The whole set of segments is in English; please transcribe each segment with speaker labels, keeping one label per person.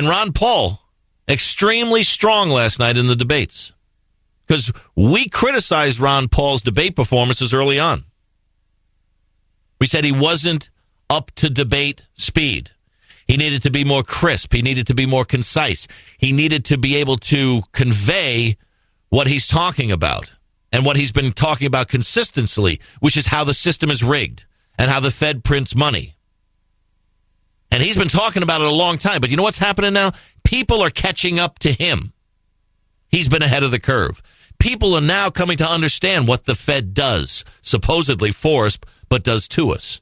Speaker 1: And Ron Paul, extremely strong last night in the debates. Because we criticized Ron Paul's debate performances early on. We said he wasn't up to debate speed. He needed to be more crisp. He needed to be more concise. He needed to be able to convey what he's talking about and what he's been talking about consistently, which is how the system is rigged and how the Fed prints money. And he's been talking about it a long time. But you know what's happening now? People are catching up to him. He's been ahead of the curve. People are now coming to understand what the Fed does, supposedly for us, but does to us.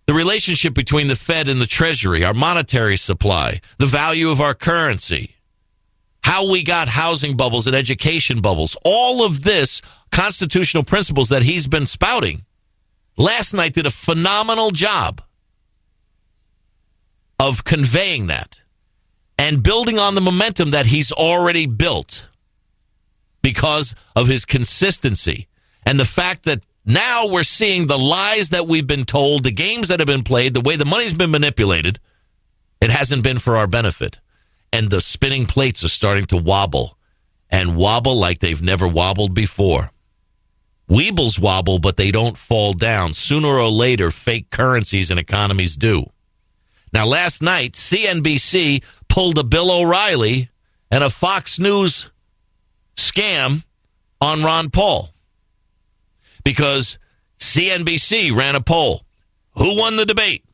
Speaker 1: The relationship between the Fed and the Treasury, our monetary supply, the value of our currency, how we got housing bubbles and education bubbles, all of this constitutional principles that he's been spouting, last night did a phenomenal job of conveying that and building on the momentum that he's already built because of his consistency and the fact that now we're seeing the lies that we've been told, the games that have been played, the way the money's been manipulated. It hasn't been for our benefit. And the spinning plates are starting to wobble, and wobble like they've never wobbled before. Weebles wobble, but they don't fall down. Sooner or later, fake currencies and economies do. Now, last night, CNBC pulled a Bill O'Reilly and a Fox News scam on Ron Paul. Because CNBC ran a poll. Who won the debate?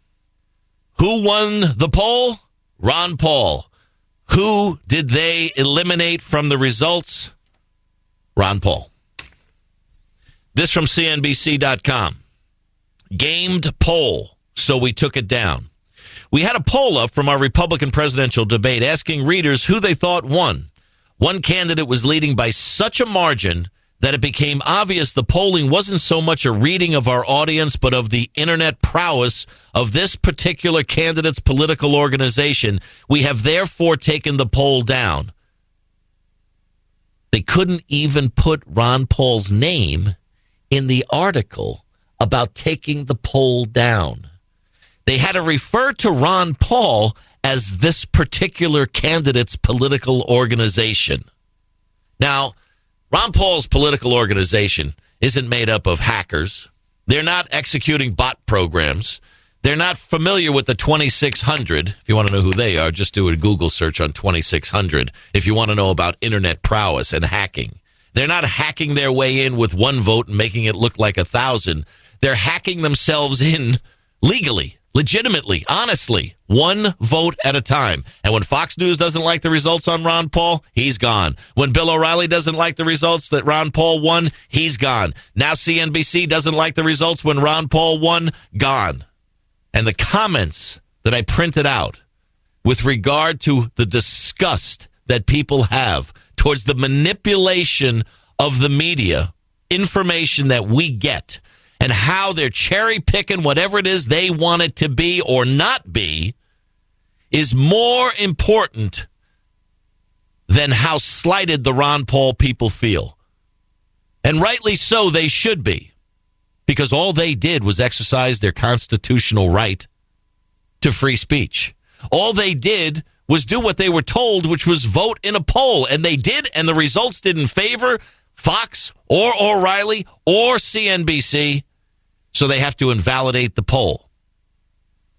Speaker 1: Who won the poll? Ron Paul. Who did they eliminate from the results? Ron Paul. This from CNBC.com. Gamed poll, so we took it down. We had a poll up from our Republican presidential debate asking readers who they thought won. One candidate was leading by such a margin that it became obvious the polling wasn't so much a reading of our audience, but of the internet prowess of this particular candidate's political organization. We have therefore taken the poll down. They couldn't even put Ron Paul's name in the article about taking the poll down. They had to refer to Ron Paul as this particular candidate's political organization. Now, Ron Paul's political organization isn't made up of hackers. They're not executing bot programs. They're not familiar with the 2600. If you want to know who they are, just do a Google search on 2600 if you want to know about internet prowess and hacking. They're not hacking their way in with one vote and making it look like 1,000. They're hacking themselves in legally, legitimately, honestly, one vote at a time. And when Fox News doesn't like the results on Ron Paul, he's gone. When Bill O'Reilly doesn't like the results that Ron Paul won, he's gone. Now CNBC doesn't like the results when Ron Paul won, gone. And the comments that I printed out with regard to the disgust that people have towards the manipulation of the media, information that we get, and how they're cherry-picking whatever it is they want it to be or not be, is more important than how slighted the Ron Paul people feel. And rightly so, they should be. Because all they did was exercise their constitutional right to free speech. All they did was do what they were told, which was vote in a poll. And they did, and the results didn't favor Fox or O'Reilly or CNBC. So they have to invalidate the poll.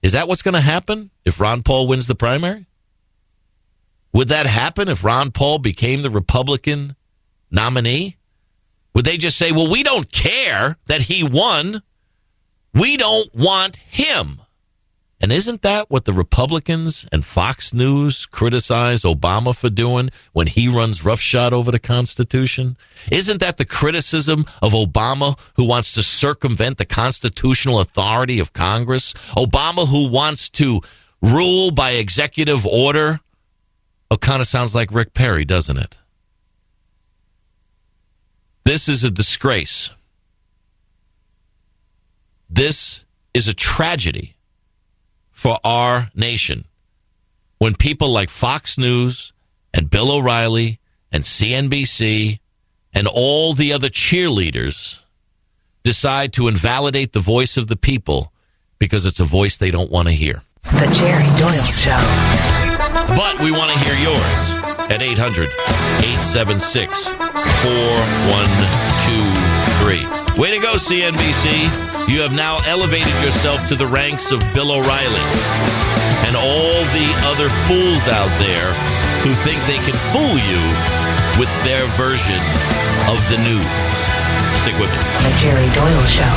Speaker 1: Is that what's going to happen if Ron Paul wins the primary? Would that happen if Ron Paul became the Republican nominee? Would they just say, well, we don't care that he won. We don't want him. And isn't that what the Republicans and Fox News criticize Obama for doing when he runs roughshod over the Constitution? Isn't that the criticism of Obama, who wants to circumvent the constitutional authority of Congress? Obama, who wants to rule by executive order? Oh, kind of sounds like Rick Perry, doesn't it? This is a disgrace. This is a tragedy for our nation when people like Fox News and Bill O'Reilly and CNBC and all the other cheerleaders decide to invalidate the voice of the people because it's a voice they don't want to hear.
Speaker 2: The Jerry Doyle Show.
Speaker 1: But we want to hear yours at 800-876-4123. Way to go, CNBC. You have now elevated yourself to the ranks of Bill O'Reilly and all the other fools out there who think they can fool you with their version of the news. Stick with me.
Speaker 2: The Jerry Doyle Show.